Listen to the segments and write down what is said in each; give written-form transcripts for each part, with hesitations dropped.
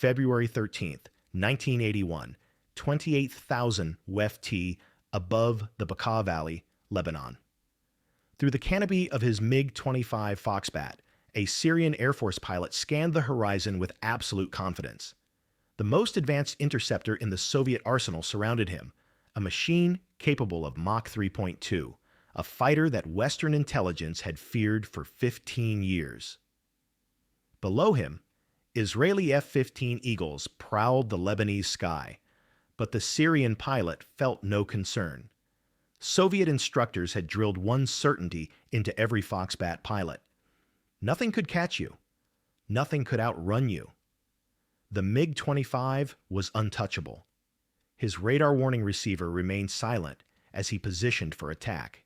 February 13th, 1981, 28,000 WFT above the Bekaa Valley, Lebanon. Through the canopy of his MiG-25 Foxbat, a Syrian Air Force pilot scanned the horizon with absolute confidence. The most advanced interceptor in the Soviet arsenal surrounded him, a machine capable of Mach 3.2, a fighter that Western intelligence had feared for 15 years. Below him, Israeli F-15 Eagles prowled the Lebanese sky, but the Syrian pilot felt no concern. Soviet instructors had drilled one certainty into every Foxbat pilot. Nothing could catch you. Nothing could outrun you. The MiG-25 was untouchable. His radar warning receiver remained silent as he positioned for attack.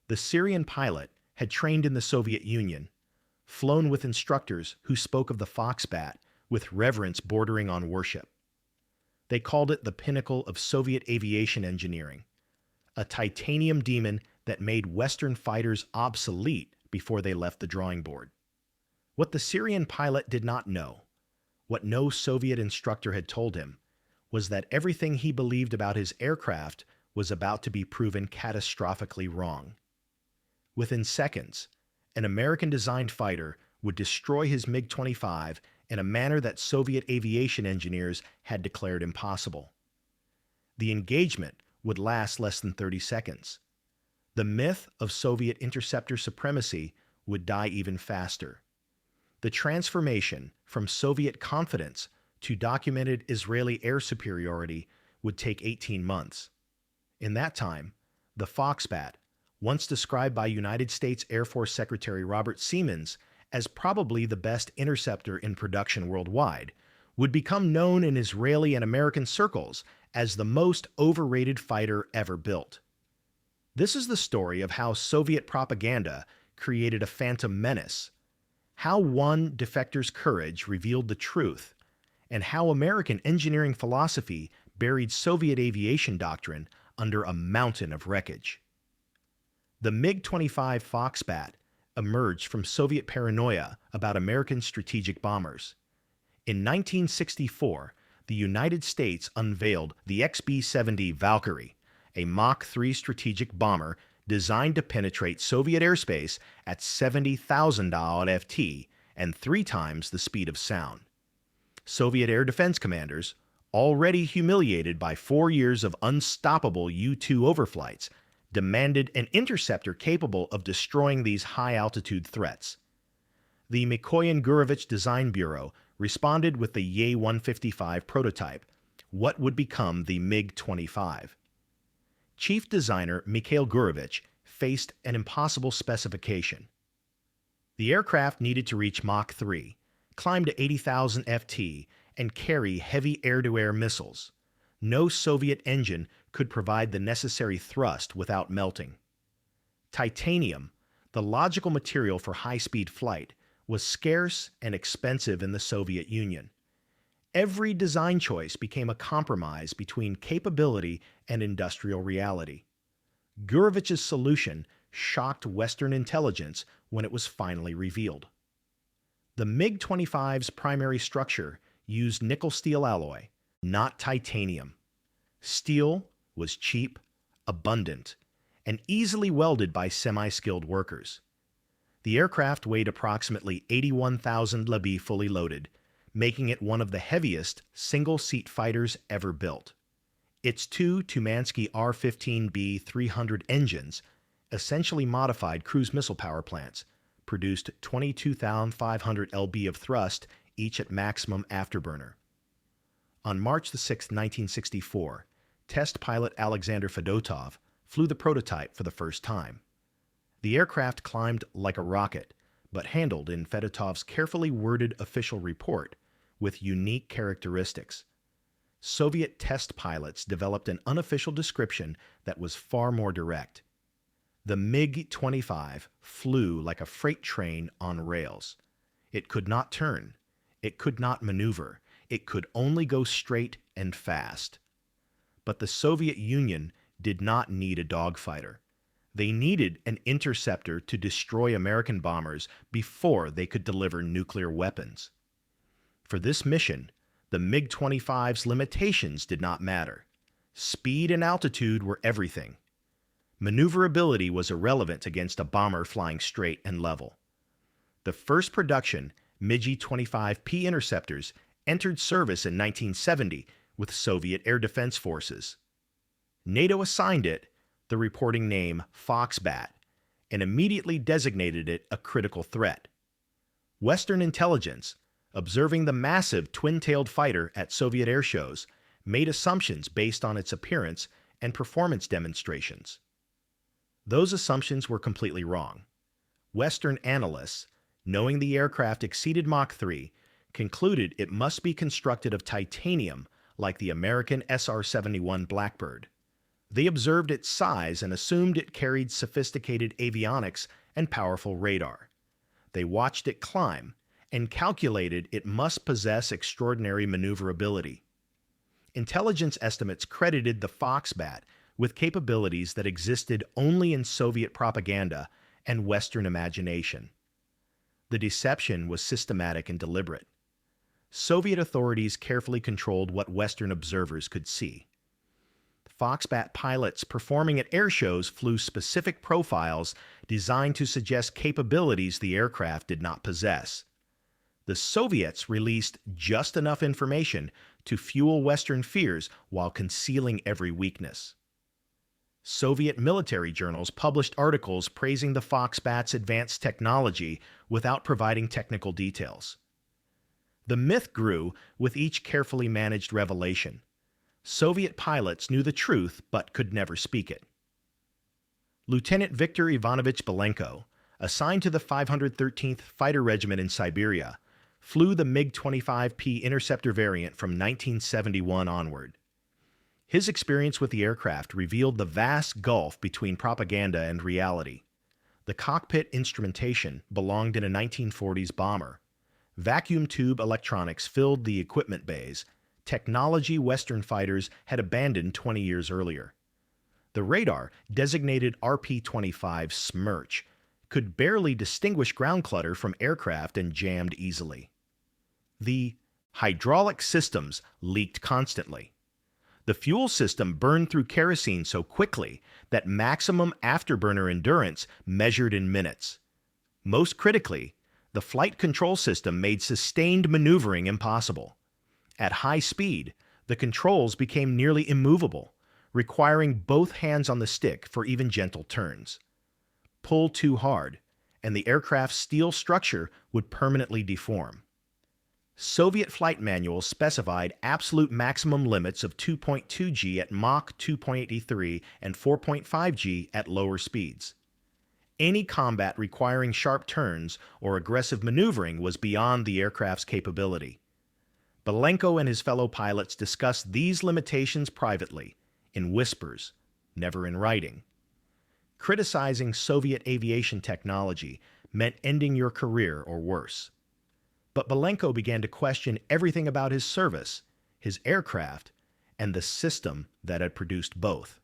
The Syrian pilot had trained in the Soviet Union, flown with instructors who spoke of the Foxbat with reverence bordering on worship. They called it the pinnacle of Soviet aviation engineering, a titanium demon that made Western fighters obsolete before they left the drawing board. What the Syrian pilot did not know, what no Soviet instructor had told him, was that everything he believed about his aircraft was about to be proven catastrophically wrong. Within seconds, an American-designed fighter would destroy his MiG-25 in a manner that Soviet aviation engineers had declared impossible. The engagement would last less than 30 seconds. The myth of Soviet interceptor supremacy would die even faster. The transformation from Soviet confidence to documented Israeli air superiority would take 18 months. In that time, the Foxbat, once described by United States Air Force Secretary Robert Seamans as probably the best interceptor in production worldwide, would become known in Israeli and American circles as the most overrated fighter ever built. This is the story of how Soviet propaganda created a phantom menace, how one defector's courage revealed the truth, and how American engineering philosophy buried Soviet aviation doctrine under a mountain of wreckage. The MiG-25 Foxbat emerged from Soviet paranoia about American strategic bombers. In 1964, the United States unveiled the XB-70 Valkyrie, a Mach 3 strategic bomber designed to penetrate Soviet airspace at 70,000 FT and 3 times the speed of sound. Soviet air defense commanders, already humiliated by 4 years of unstoppable U-2 overflights, demanded an interceptor capable of destroying these high-altitude threats. The Mikoyan-Gurevich Design Bureau responded with the Ye-155 prototype, what would become the MiG-25. Chief designer Mikhail Gurevich faced an impossible specification. The aircraft needed to reach Mach 3, climb to 80,000 FT, and carry heavy air-to-air missiles. No Soviet engine could provide the necessary thrust without melting. Titanium, the logical material for high-speed flight, was scarce and expensive in the Soviet Union. Every design choice became a compromise between capability and industrial reality. Gurevich's solution shocked Western intelligence when it was finally revealed. The MiG-25's primary structure used nickel-steel alloy, not titanium. Steel was cheap, abundant, and easily welded by semi-skilled workers. The aircraft weighed approximately 81,000 lb fully loaded, making it one of the heaviest single-seat fighters ever built. Its 2 Tumansky R-15B-300 engines, essentially modified cruise missile power plants, produced 22,500 lb of thrust, each at maximum afterburner. On March 6, 1964, test pilot Alexander Fedotov flew the prototype for the first time. The aircraft climbed like a rocket, but handled in Fedotov's carefully worded official report with unique characteristics. Soviet test pilots developed an unofficial description that was far more direct. The MiG-25 flew like a freight train on rails. It could not turn. It could not maneuver. It could only go straight and fast. But the Soviet Union did not need a dogfighter. They needed an interceptor to destroy American bombers before they could deliver nuclear weapons. For this mission, the MiG-25's limitations did not matter. Speed and altitude were everything. Maneuverability was irrelevant against a bomber flying straight and level. The first production MiG-25P interceptors entered service in 1970 with Soviet air defense forces. NATO assigned it the reporting name Foxbat and immediately designated it a critical threat. Western intelligence, observing the massive twin-tailed fighter at Soviet air shows, made assumptions based on its appearance and performance demonstrations. Those assumptions were completely wrong. Western analysts, knowing the aircraft exceeded Mach 3, concluded it must be constructed of titanium like the American SR-71 Blackbird. They observed its size and assumed it carried sophisticated avionics and powerful radar. They watched it climb and calculated it must possess extraordinary maneuverability. Intelligence estimates credited the Foxbat with capabilities that existed only in Soviet propaganda and Western imagination. The deception was systematic and deliberate. Soviet authorities carefully controlled what Western observers could see. Foxbat pilots performing at air shows flew specific profiles designed to suggest capabilities the aircraft did not possess. The Soviets released just enough information to fuel Western fears while concealing every weakness. Soviet military journals published articles praising the Foxbat's advanced technology without providing technical details. The myth grew with each carefully managed revelation. Soviet pilots knew the truth but could never speak it. Lieutenant Viktor Ivanovich Belenko, assigned to the 513th Fighter Regiment in Siberia, flew the MiG-25P interceptor variant from 1971 onward. His experience with the aircraft revealed the vast gulf between propaganda and reality. The cockpit instrumentation belonged in a 1940s bomber. Vacuum tube electronics filled the equipment bays, technology Western fighters had abandoned 20 years earlier. The radar, designated RP-25 Smerch, could barely distinguish ground clutter from aircraft and jammed easily. The hydraulic systems leaked constantly. The fuel system burned through kerosene so quickly that maximum afterburner endurance measured in minutes. Most critically, the flight control system made sustained maneuvering impossible. At high speed, the controls became nearly immovable, requiring both hands on the stick for even gentle turns. Pull too hard, and the aircraft's steel structure would permanently deform. Soviet flight manuals specified absolute maximum limits of 2.2 G at Mach 2.83 and 4.5 G at lower speeds. Any combat requiring sharp turns or aggressive maneuvering was beyond the aircraft's capability. Belenko and his fellow pilots discussed these limitations privately, in whispers, never in writing. Criticizing Soviet aviation technology meant ending your career or worse. But Belenko began to question everything about his service, his aircraft, and the system that had produced both.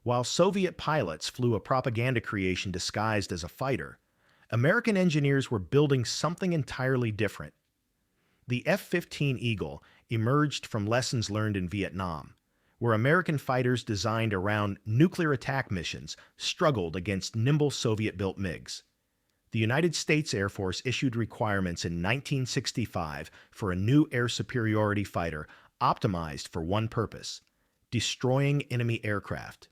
While Soviet pilots flew a propaganda creation disguised as a fighter, American engineers were building something entirely different. The F-15 Eagle emerged from lessons learned in Vietnam, where American fighters designed around nuclear attack missions struggled against nimble Soviet-built MiGs. The United States Air Force issued requirements in 1965 for a new air superiority fighter optimized for one purpose: destroying enemy aircraft.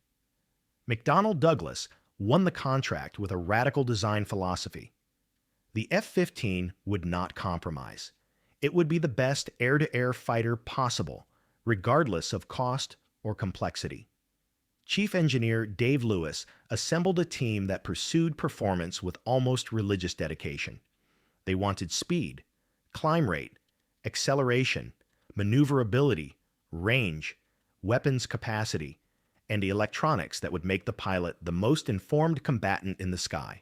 McDonnell Douglas won the contract with a radical design philosophy. The F-15 would not compromise. It would be the best air-to-air fighter possible, regardless of cost or complexity. Chief Engineer Dave Lewis assembled a team that pursued performance with almost religious dedication. They wanted speed, climb rate, acceleration, maneuverability, range, weapons capacity, and the electronics that would make the pilot the most informed combatant in the sky.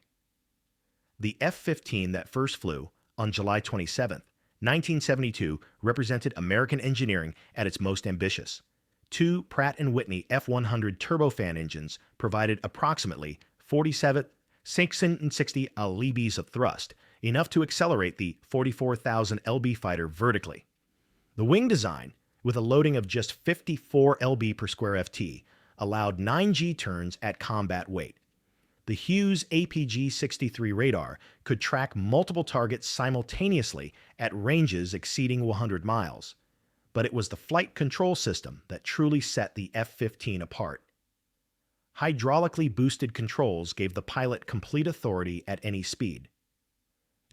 The F-15 that first flew, on July 27, 1972, represented American engineering at its most ambitious. Two Pratt & Whitney F-100 turbofan engines provided approximately 47 660 lbs of thrust, enough to accelerate the 44,000 lb fighter vertically. The wing design, with a loading of just 54 lb per square ft, allowed 9G turns at combat weight. The Hughes APG-63 radar could track multiple targets simultaneously at ranges exceeding 100 miles, but it was the flight control system that truly set the F-15 apart. Hydraulically boosted controls gave the pilot complete authority at any speed.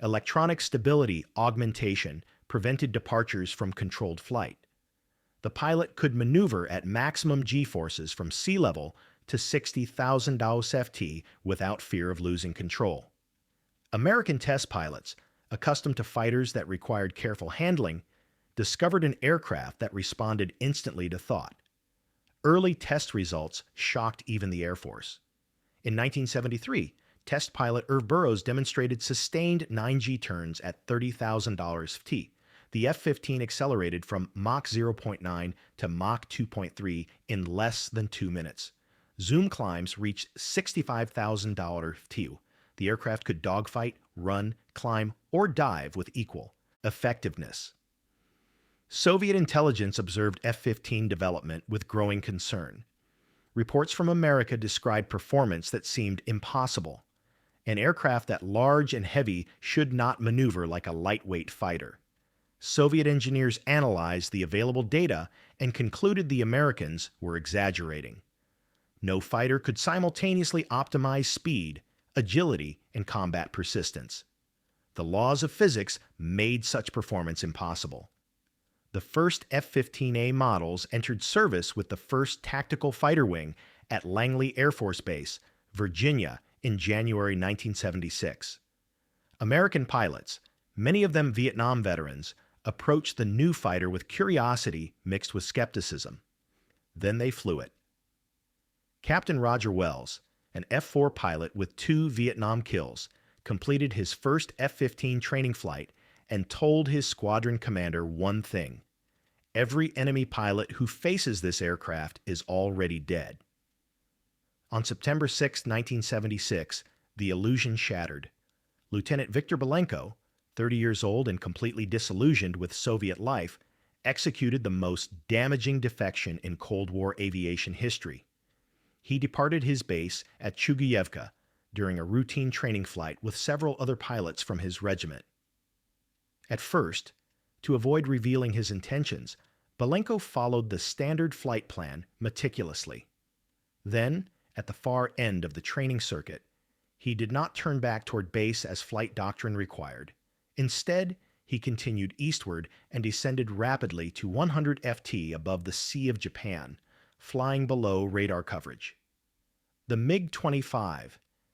Electronic stability augmentation prevented departures from controlled flight. The pilot could maneuver at maximum G-forces from sea level to 60,000 ft without fear of losing control. American test pilots, accustomed to fighters that required careful handling, discovered an aircraft that responded instantly to thought. Early test results shocked even the Air Force. In 1973, test pilot Irv Burroughs demonstrated sustained 9G turns at 30,000 ft. The F-15 accelerated from Mach 0.9 to Mach 2.3 in less than 2 minutes. Zoom climbs reached 65,000 ft. The aircraft could dogfight, run, climb, or dive with equal effectiveness. Soviet intelligence observed F-15 development with growing concern. Reports from America described performance that seemed impossible. An aircraft that large and heavy should not maneuver like a lightweight fighter. Soviet engineers analyzed the available data and concluded the Americans were exaggerating. No fighter could simultaneously optimize speed, agility, and combat persistence. The laws of physics made such performance impossible. The first F-15A models entered service with the first tactical fighter wing at Langley Air Force Base, Virginia, in January 1976. American pilots, many of them Vietnam veterans, approached the new fighter with curiosity mixed with skepticism. Then they flew it. Captain Roger Wells, an F-4 pilot with 2 Vietnam kills, completed his first F-15 training flight and told his squadron commander one thing: every enemy pilot who faces this aircraft is already dead. On September 6, 1976, the illusion shattered. Lieutenant Victor Belenko, 30 years old and completely disillusioned with Soviet life, executed the most damaging defection in Cold War aviation history. He departed his base at Chuguyevka during a routine training flight with several other pilots from his regiment. At first, to avoid revealing his intentions, Belenko followed the standard flight plan meticulously. Then, at the far end of the training circuit, he did not turn back toward base as flight doctrine required. Instead, he continued eastward and descended rapidly to 100 ft above the Sea of Japan, flying below radar coverage. The MiG-25,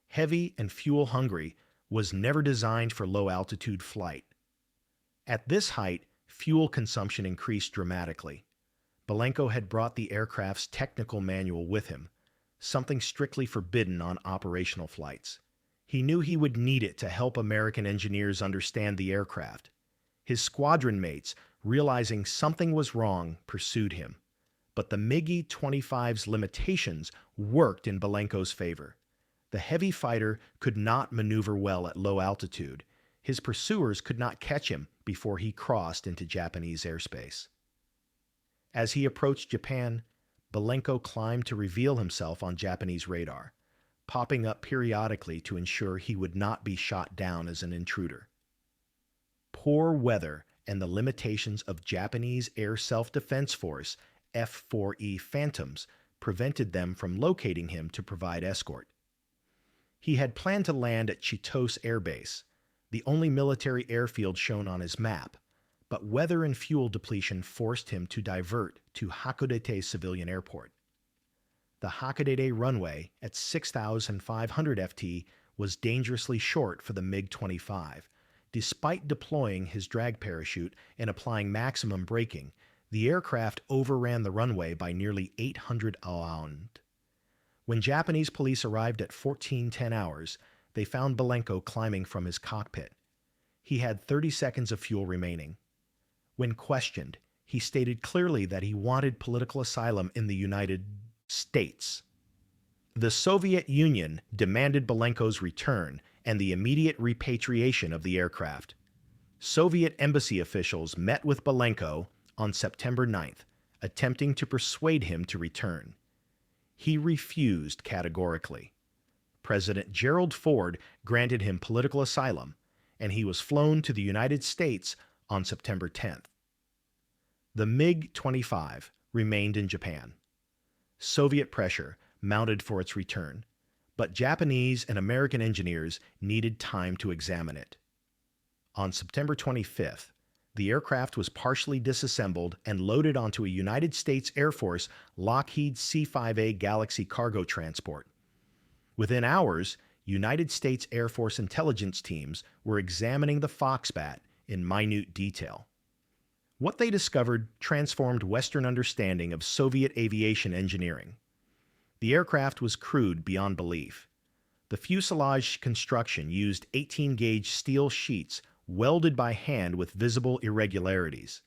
heavy and fuel-hungry, was never designed for low-altitude flight. At this height, fuel consumption increased dramatically. Belenko had brought the aircraft's technical manual with him, something strictly forbidden on operational flights. He knew he would need it to help American engineers understand the aircraft. His squadron mates, realizing something was wrong, pursued him. But the MiG-25's limitations worked in Belenko's favor. The heavy fighter could not maneuver well at low altitude. His pursuers could not catch him before he crossed into Japanese airspace. As he approached Japan, Belenko climbed to reveal himself on Japanese radar, popping up periodically to ensure he would not be shot down as an intruder. Poor weather and the limitations of Japanese Air Self-Defense Force F-4E Phantoms prevented them from locating him to provide escort. He had planned to land at Chitose Air Base, the only military airfield shown on his map, but weather and fuel depletion forced him to divert to Hakodate Civilian Airport. The Hakodate runway at 6,500 ft was dangerously short for the MiG-25. Despite deploying his drag parachute and applying maximum braking, the aircraft overran the runway by nearly 800 around. When Japanese police arrived at 1410 hours, they found Belenko climbing from his cockpit. He had 30 seconds of fuel remaining. When questioned, he stated clearly that he wanted political asylum in the United States. The Soviet Union demanded Belenko's return, and the immediate repatriation of the aircraft. Soviet embassy officials met with Belenko on September 9th, attempting to persuade him to return. He refused categorically. President Gerald Ford granted him political asylum, and he was flown to the United States on September 10th. The MiG-25 remained in Japan. Soviet pressure mounted for its return, but Japanese and American engineers needed time to examine it. On September 25th, the aircraft was partially disassembled and loaded onto a United States Air Force Lockheed C-5A Galaxy cargo transport. Within hours, United States Air Force intelligence teams were examining the Foxbat in minute detail. What they discovered transformed Western understanding of Soviet aviation engineering. The aircraft was crude beyond belief. The fuselage construction used 18-gauge steel sheets welded by hand with visible irregularities.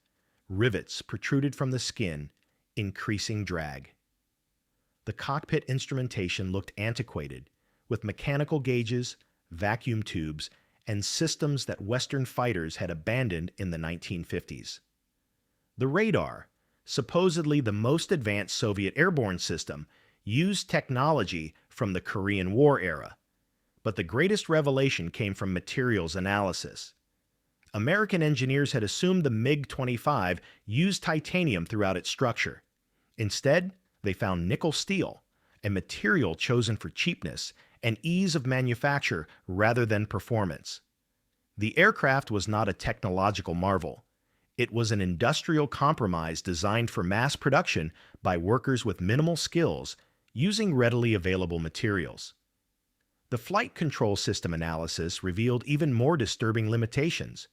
Rivets protruded from the skin, increasing drag. The cockpit instrumentation looked antiquated, with mechanical gauges, vacuum tubes, and systems that Western fighters had abandoned in the 1950s. The radar, supposedly the most advanced Soviet airborne system, used technology from the Korean War era. But the greatest revelation came from materials analysis. American engineers had assumed the MiG-25 used titanium throughout its structure. Instead, they found nickel steel, a material chosen for cheapness and ease of manufacture rather than performance. The aircraft was not a technological marvel. It was an industrial compromise designed for mass production by workers with minimal skills using readily available materials. The flight control system analysis revealed even more disturbing limitations.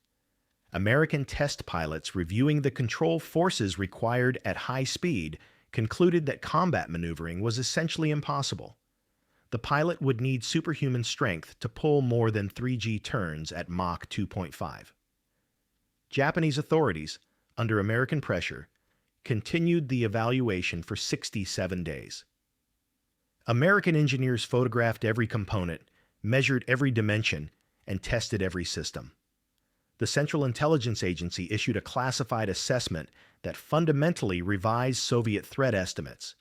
American test pilots reviewing the control forces required at high speed concluded that combat maneuvering was essentially impossible. The pilot would need superhuman strength to pull more than 3G turns at Mach 2.5. Japanese authorities, under American pressure, continued the evaluation for 67 days. American engineers photographed every component, measured every dimension, and tested every system. The Central Intelligence Agency issued a classified assessment that fundamentally revised Soviet threat estimates.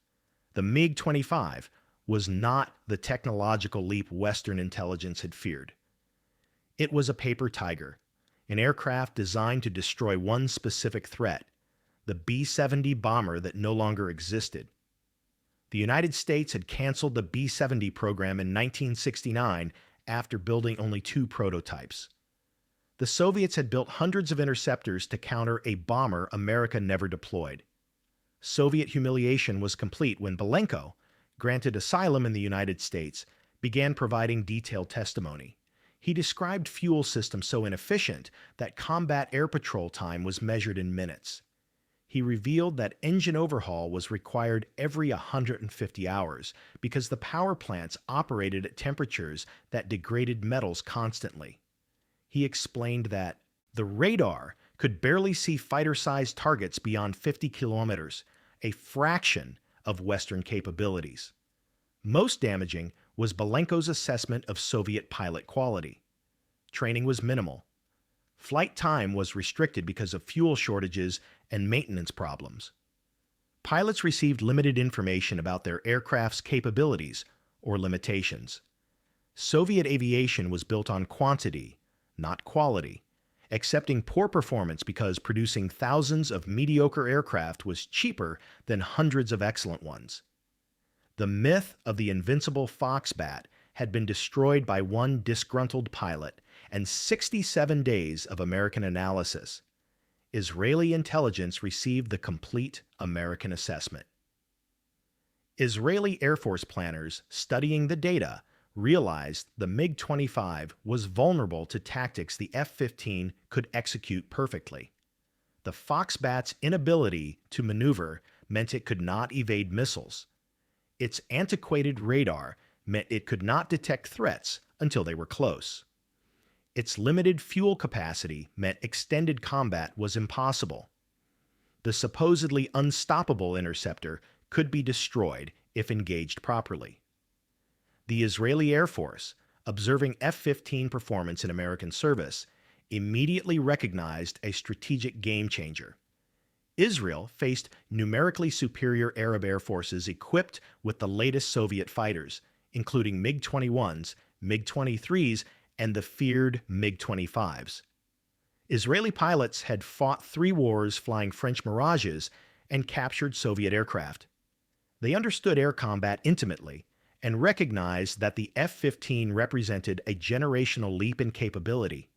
The MiG-25 was not the technological leap Western intelligence had feared. It was a paper tiger, an aircraft designed to destroy one specific threat, the B-70 bomber that no longer existed. The United States had canceled the B-70 program in 1969 after building only 2 prototypes. The Soviets had built hundreds of interceptors to counter a bomber America never deployed. Soviet humiliation was complete when Belenko, granted asylum in the United States, began providing detailed testimony. He described fuel systems so inefficient that combat air patrol time was measured in minutes. He revealed that engine overhaul was required every 150 hours because the power plants operated at temperatures that degraded metals constantly. He explained that the radar could barely see fighter-sized targets beyond 50 kilometers, a fraction of Western capabilities. Most damaging was Belenko's assessment of Soviet pilot quality. Training was minimal. Flight time was restricted because of fuel shortages and maintenance problems. Pilots received limited information about their aircraft's capabilities or limitations. Soviet aviation was built on quantity, not quality, accepting poor performance because producing thousands of mediocre aircraft was cheaper than hundreds of excellent ones. The myth of the invincible Foxbat had been destroyed by one disgruntled pilot and 67 days of American analysis. Israeli intelligence received the complete American assessment. Israeli Air Force planners studying the data realized the MiG-25 was vulnerable to tactics the F-15 could execute perfectly. The Foxbat's inability to maneuver meant it could not evade missiles. Its antiquated radar meant it could not detect threats until they were close. Its limited fuel capacity meant extended combat was impossible. The supposedly unstoppable interceptor could be destroyed if engaged properly. The Israeli Air Force, observing F-15 performance in American service, immediately recognized a strategic game-changer. Israel faced numerically superior Arab air forces equipped with the latest Soviet fighters, including MiG-21s, MiG-23s, and the feared MiG-25s. Israeli pilots had fought 3 wars flying French Mirages and captured Soviet aircraft. They understood air combat intimately and recognized that the F-15 represented a generational leap in capability.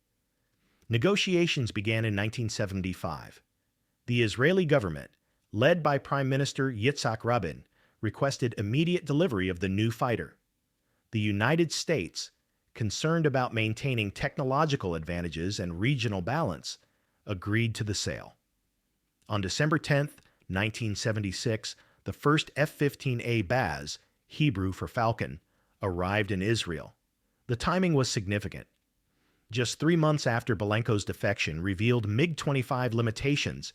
Negotiations began in 1975. The Israeli government, led by Prime Minister Yitzhak Rabin, requested immediate delivery of the new fighter. The United States, concerned about maintaining technological advantages and regional balance, agreed to the sale. On December 10, 1976, the first F-15A Baz, Hebrew for Falcon, arrived in Israel. The timing was significant. Just 3 months after Belenko's defection revealed MiG-25 limitations,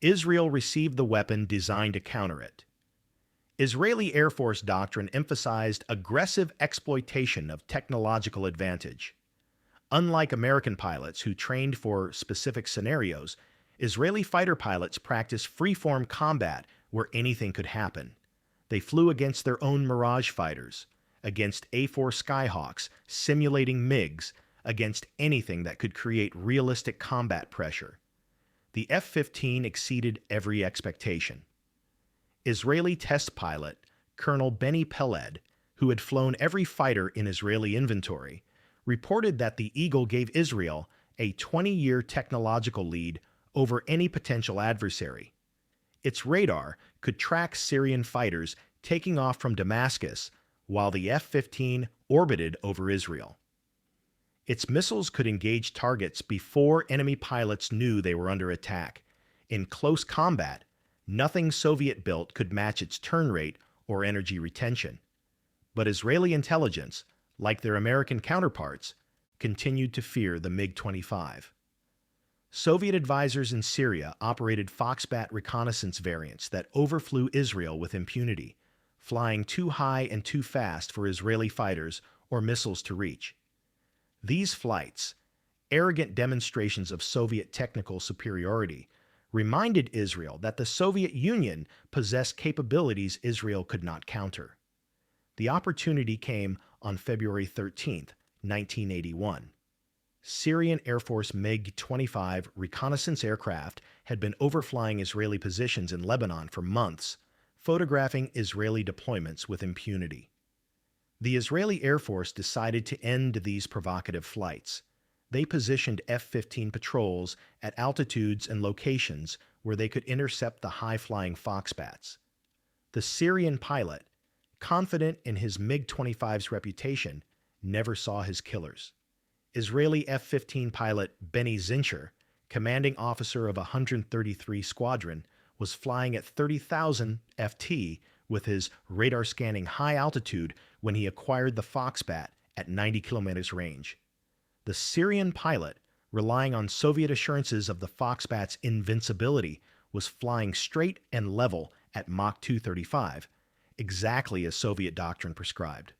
Israel received the weapon designed to counter it. Israeli Air Force doctrine emphasized aggressive exploitation of technological advantage. Unlike American pilots who trained for specific scenarios, Israeli fighter pilots practiced freeform combat where anything could happen. They flew against their own Mirage fighters, against A-4 Skyhawks, simulating MiGs, against anything that could create realistic combat pressure. The F-15 exceeded every expectation. Israeli test pilot Colonel Benny Peled, who had flown every fighter in Israeli inventory, reported that the Eagle gave Israel a 20-year technological lead over any potential adversary. Its radar could track Syrian fighters taking off from Damascus while the F-15 orbited over Israel. Its missiles could engage targets before enemy pilots knew they were under attack. In close combat, nothing Soviet-built could match its turn rate or energy retention. But Israeli intelligence, like their American counterparts, continued to fear the MiG-25. Soviet advisors in Syria operated Foxbat reconnaissance variants that overflew Israel with impunity, flying too high and too fast for Israeli fighters or missiles to reach. These flights, arrogant demonstrations of Soviet technical superiority, reminded Israel that the Soviet Union possessed capabilities Israel could not counter. The opportunity came on February 13, 1981. Syrian Air Force MiG-25 reconnaissance aircraft had been overflying Israeli positions in Lebanon for months, photographing Israeli deployments with impunity. The Israeli Air Force decided to end these provocative flights. They positioned F-15 patrols at altitudes and locations where they could intercept the high-flying Foxbats. The Syrian pilot, confident in his MiG-25's reputation, never saw his killers. Israeli F-15 pilot Benny Zincher, commanding officer of 133 Squadron, was flying at 30,000 FT with his radar-scanning high altitude when he acquired the Foxbat at 90 kilometers range. The Syrian pilot, relying on Soviet assurances of the Foxbat's invincibility, was flying straight and level at Mach 235, exactly as Soviet doctrine prescribed.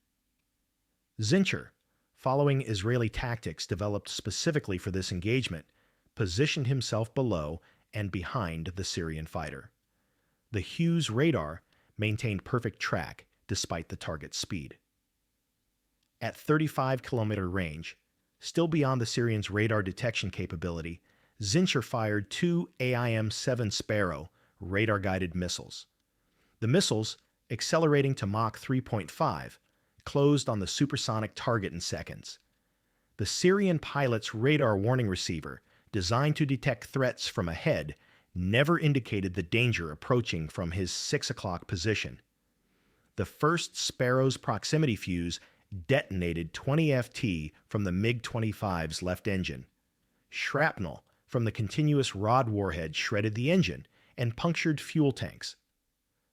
Zincher, following Israeli tactics developed specifically for this engagement, positioned himself below and behind the Syrian fighter. The Hughes radar maintained perfect track despite the target's speed. At 35-kilometer range, still beyond the Syrians' radar detection capability, Zincher fired 2 AIM-7 Sparrow radar-guided missiles. The missiles, accelerating to Mach 3.5, closed on the supersonic target in seconds. The Syrian pilot's radar warning receiver, designed to detect threats from ahead, never indicated the danger approaching from his 6 o'clock position. The first Sparrow's proximity fuse detonated 20 FT from the MiG-25's left engine. Shrapnel from the continuous rod warhead shredded the engine and punctured fuel tanks.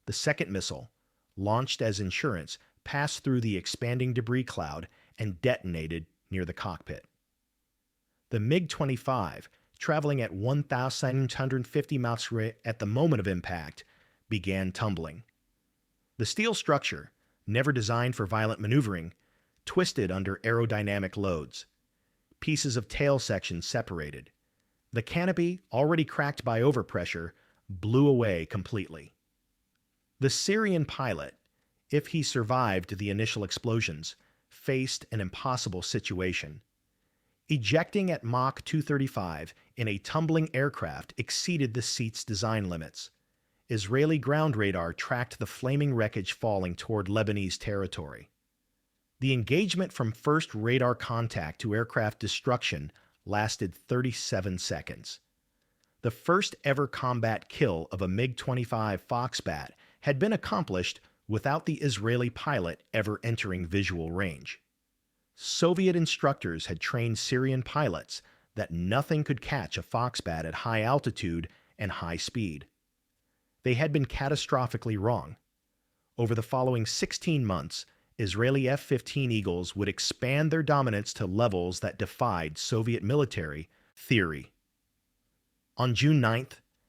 The second missile, launched as insurance, passed through the expanding debris cloud and detonated near the cockpit. The MiG-25, traveling at 1,750 miles per hour at the moment of impact, began tumbling. The steel structure, never designed for violent maneuvering, twisted under aerodynamic loads. Pieces of tail section separated. The canopy, already cracked by overpressure, blew away completely. The Syrian pilot, if he survived the initial explosions, faced an impossible situation. Ejecting at Mach 235 in a tumbling aircraft exceeded the seat's design limits. Israeli ground radar tracked the flaming wreckage falling toward Lebanese territory. The engagement from first radar contact to aircraft destruction lasted 37 seconds. The first ever combat kill of a MiG-25 Foxbat had been accomplished without the Israeli pilot ever entering visual range. Soviet instructors had trained Syrian pilots that nothing could catch a Foxbat at high altitude and high speed. They had been catastrophically wrong. Over the following 16 months, Israeli F-15 Eagles would expand their dominance to levels that defied Soviet military theory. On June 9,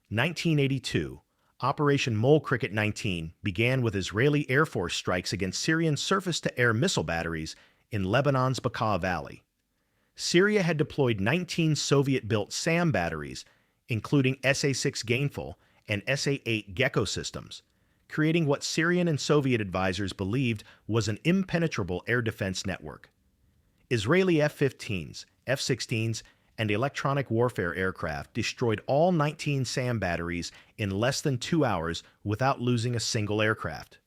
1982, Operation Mole Cricket 19 began with Israeli Air Force strikes against Syrian surface-to-air missile batteries in Lebanon's Bekaa Valley. Syria had deployed 19 Soviet-built SAM batteries, including SA-6 Gainful and SA-8 Gecko systems, creating what Syrian and Soviet advisors believed was an impenetrable air defense network. Israeli F-15s, F-16s, and electronic warfare aircraft destroyed all 19 SAM batteries in less than 2 hours without losing a single aircraft.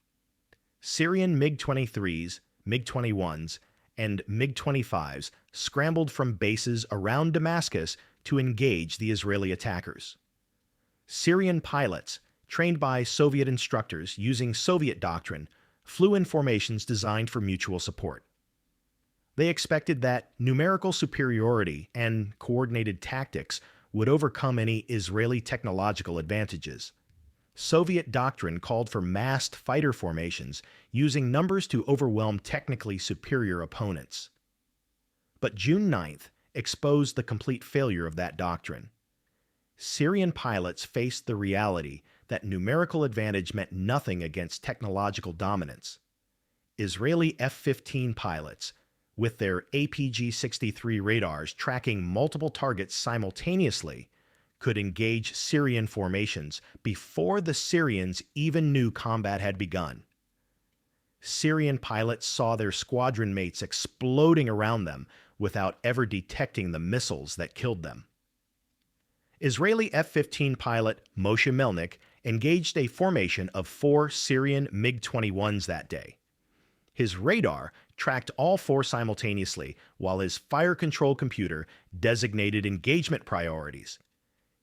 Syrian MiG-23s, MiG-21s, and MiG-25s scrambled from bases around Damascus to engage the Israeli attackers. Syrian pilots, trained by Soviet instructors using Soviet doctrine, flew in formations designed for mutual support. They expected that numerical superiority and coordinated tactics would overcome any Israeli technological advantages. Soviet doctrine called for massed fighter formations using numbers to overwhelm technically superior opponents. But June 9th exposed the complete failure of that doctrine. Syrian pilots faced the reality that numerical advantage meant nothing against technological dominance. Israeli F-15 pilots, with their APG-63 radars tracking multiple targets simultaneously, could engage Syrian formations before the Syrians even knew combat had begun. Syrian pilots saw their squadron mates exploding around them without ever detecting the missiles that killed them. Israeli F-15 pilot Moshe Melnik engaged a formation of 4 Syrian MiG-21s that day. His radar tracked all 4 simultaneously, while his fire control computer designated engagement priorities.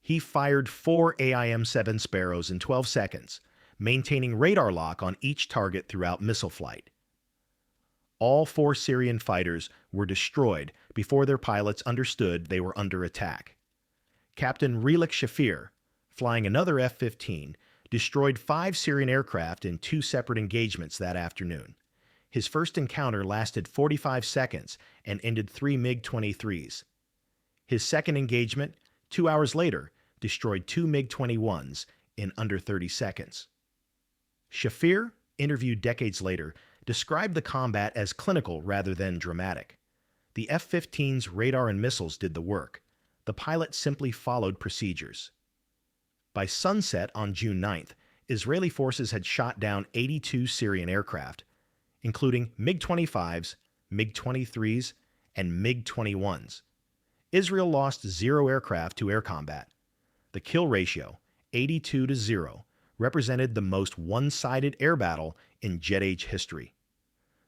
He fired 4 AIM-7 Sparrows in 12 seconds, maintaining radar lock on each target throughout missile flight. All 4 Syrian fighters were destroyed before their pilots understood they were under attack. Captain Relik Shafir, flying another F-15, destroyed 5 Syrian aircraft in 2 separate engagements that afternoon. His first encounter lasted 45 seconds and ended 3 MiG-23s. His second engagement, 2 hours later, destroyed 2 MiG-21s in under 30 seconds. Shafir, interviewed decades later, described the combat as clinical rather than dramatic. The F-15's radar and missiles did the work. The pilot simply followed procedures. By sunset on June 9th, Israeli forces had shot down 82 Syrian aircraft, including MiG-25s, MiG-23s, and MiG-21s. Israel lost 0 aircraft to air combat. The kill ratio, 82-0, represented the most one-sided air battle in jet age history.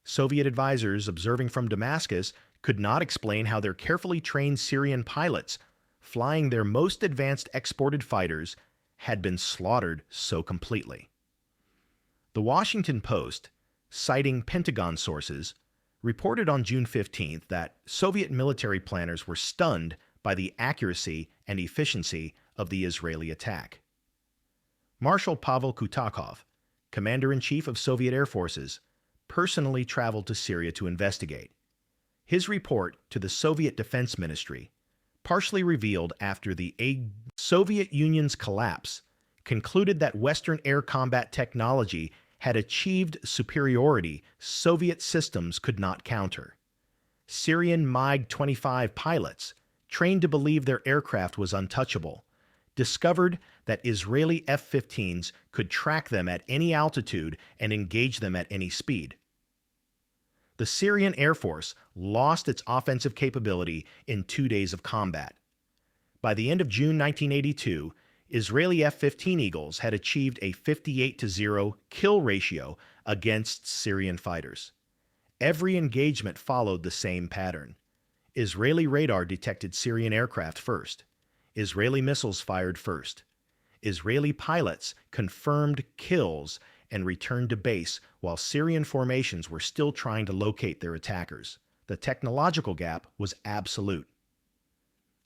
Soviet advisors observing from Damascus could not explain how their carefully trained Syrian pilots, flying their most advanced exported fighters, had been slaughtered so completely. The Washington Post, citing Pentagon sources, reported on June 15th that Soviet military planners were stunned by the accuracy and efficiency of the Israeli attack. Marshal Pavel Kutakov, commander-in-chief of Soviet air forces, personally traveled to Syria to investigate. His report to the Soviet Defense Ministry, partially revealed after the Soviet Union's collapse, concluded that Western air combat technology had achieved superiority Soviet systems could not counter. Syrian MiG-25 pilots, trained to believe their aircraft was untouchable, discovered that Israeli F-15s could track them at any altitude and engage them at any speed. The Syrian Air Force lost its offensive capability in 2 days of combat. By the end of June 1982, Israeli F-15 Eagles had achieved a 58-0 kill ratio against Syrian fighters. Every engagement followed the same pattern. Israeli radar detected Syrian aircraft first. Israeli missiles fired first. Israeli pilots confirmed kills and returned to base while Syrian formations were still trying to locate their attackers. The technological gap was absolute.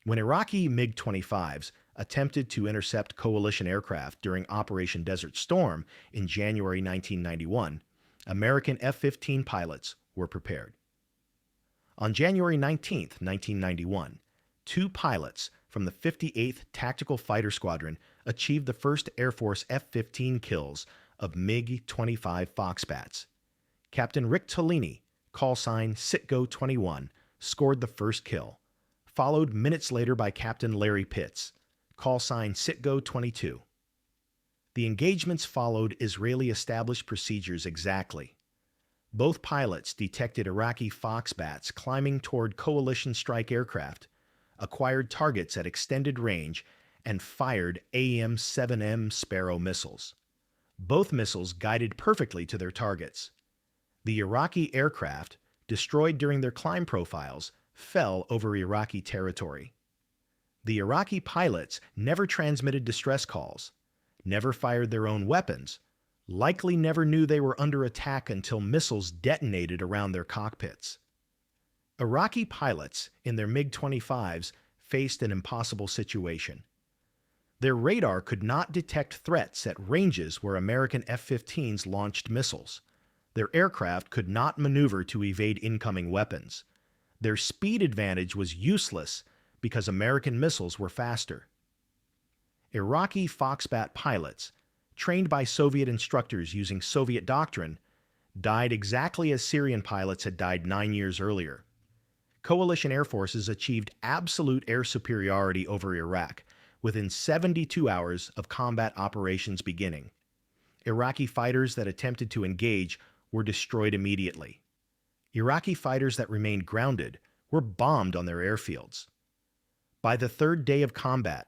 When Iraqi MiG-25s attempted to intercept coalition aircraft during Operation Desert Storm in January 1991, American F-15 pilots were prepared. On January 19, 1991, 2 pilots from the 58th Tactical Fighter Squadron achieved the first Air Force F-15 kills of MiG-25 Foxbats. Captain Rick Tolini, call sign Sitgo-21, scored the first kill, followed minutes later by Captain Larry Pitts, call sign Sitgo-22. The engagements followed Israeli established procedures exactly. Both pilots detected Iraqi Foxbats climbing toward coalition strike aircraft, acquired targets at extended range, and fired AIM-7M Sparrow missiles. Both missiles guided perfectly to their targets. The Iraqi aircraft, destroyed during their climb profiles, fell over Iraqi territory. The Iraqi pilots never transmitted distress calls, never fired their own weapons, likely never knew they were under attack until missiles detonated around their cockpits. Iraqi pilots in their MiG-25s faced an impossible situation. Their radar could not detect threats at ranges where American F-15s launched missiles. Their aircraft could not maneuver to evade incoming weapons. Their speed advantage was useless because American missiles were faster. Iraqi Foxbat pilots, trained by Soviet instructors using Soviet doctrine, died exactly as Syrian pilots had died 9 years earlier. Coalition air forces achieved absolute air superiority over Iraq within 72 hours of combat operations beginning. Iraqi fighters that attempted to engage were destroyed immediately. Iraqi fighters that remained grounded were bombed on their airfields. By the 3rd day of combat,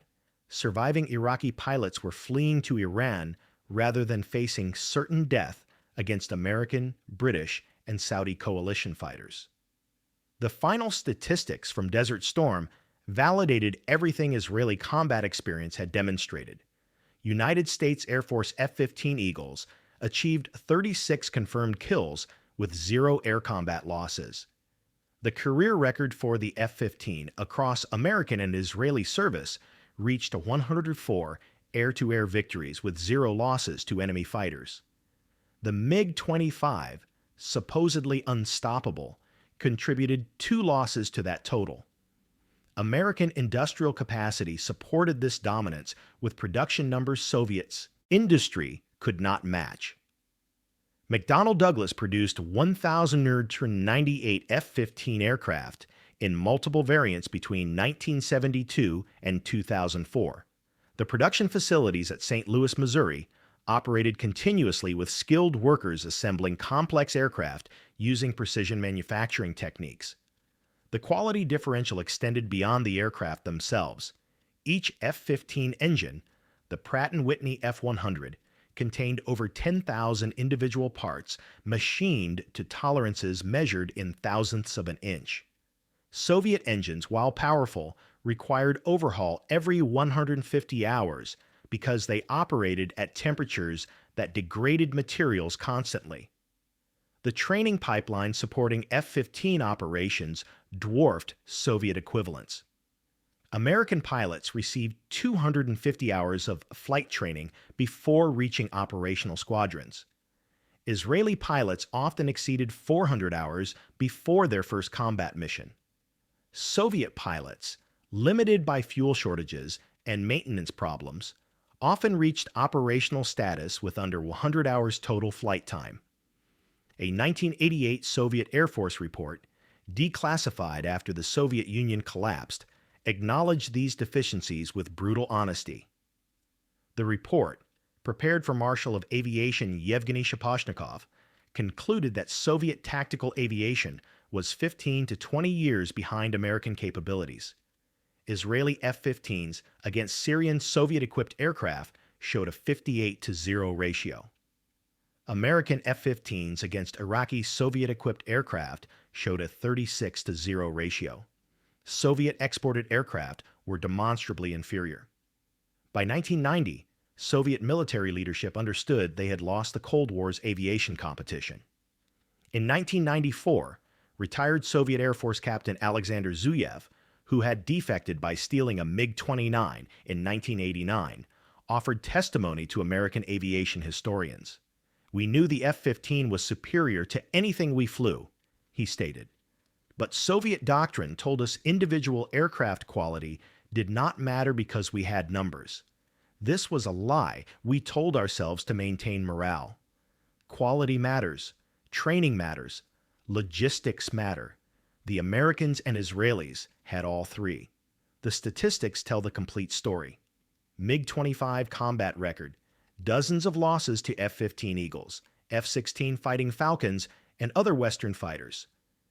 surviving Iraqi pilots were fleeing to Iran rather than facing certain death against American, British, and Saudi coalition fighters. The final statistics from Desert Storm validated everything Israeli combat experience had demonstrated. United States Air Force F-15 Eagles achieved 36 confirmed kills with 0 air combat losses. The career record for the F-15 across American and Israeli service reached 104 air-to-air victories with 0 losses to enemy fighters. The MiG-25, supposedly unstoppable, contributed 2 losses to that total. American industrial capacity supported this dominance with production numbers Soviets' industry could not match. McDonnell Douglas produced 1,098 F-15 aircraft in multiple variants between 1972 and 2004. The production facilities at St. Louis, Missouri, operated continuously with skilled workers assembling complex aircraft using precision manufacturing techniques. The quality differential extended beyond the aircraft themselves. Each F-15 engine, the Pratt & Whitney F-100, contained over 10,000 individual parts machined to tolerances measured in thousandths of an inch. Soviet engines, while powerful, required overhaul every 150 hours because they operated at temperatures that degraded materials constantly. The training pipeline supporting F-15 operations dwarfed Soviet equivalents. American pilots received 250 hours of flight training before reaching operational squadrons. Israeli pilots often exceeded 400 hours before their first combat mission. Soviet pilots, limited by fuel shortages and maintenance problems, often reached operational status with under 100 hours total flight time. A 1988 Soviet Air Force report, declassified after the Soviet Union collapsed, acknowledged these deficiencies with brutal honesty. The report, prepared for Marshal of Aviation Yevgeny Shaposhnikov, concluded that Soviet tactical aviation was 15 to 20 years behind American capabilities. Israeli F-15s against Syrian Soviet-equipped aircraft showed a 58-0 ratio. American F-15s against Iraqi Soviet-equipped aircraft showed a 36-0 ratio. Soviet exported aircraft were demonstrably inferior. By 1990, Soviet military leadership understood they had lost the Cold War's aviation competition. In 1994, retired Soviet Air Force Captain Alexander Zuyev, who had defected by stealing a MiG-29 in 1989, offered testimony to American aviation historians. "We knew the F-15 was superior to anything we flew," he stated. But Soviet doctrine told us individual aircraft quality did not matter because we had numbers. This was a lie we told ourselves to maintain morale. Quality matters, training matters, logistics matter. The Americans and Israelis had all three. The statistics tell the complete story. MiG-25 combat record, dozens of losses to F-15 Eagles, F-16 Fighting Falcons, and other Western fighters.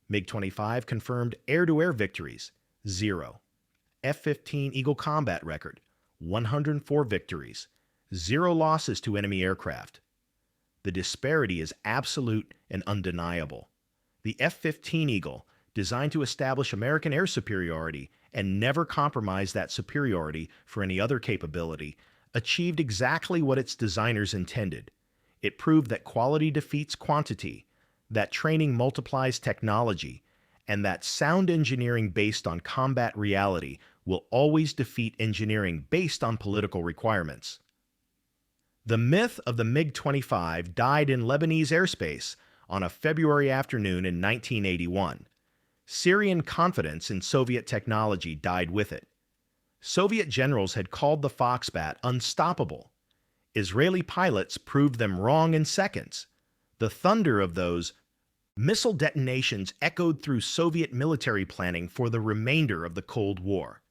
MiG-25 confirmed air-to-air victories, 0. F-15 Eagle combat record, 104 victories, 0 losses to enemy aircraft. The disparity is absolute and undeniable. The F-15 Eagle, designed to establish American air superiority and never compromise that superiority for any other capability, achieved exactly what its designers intended. It proved that quality defeats quantity, that training multiplies technology, and that sound engineering based on combat reality will always defeat engineering based on political requirements. The myth of the MiG-25 died in Lebanese airspace on a February afternoon in 1981. Syrian confidence in Soviet technology died with it. Soviet generals had called the Foxbat unstoppable. Israeli pilots proved them wrong in seconds. The thunder of those missile detonations echoed through Soviet military planning for the remainder of the Cold War.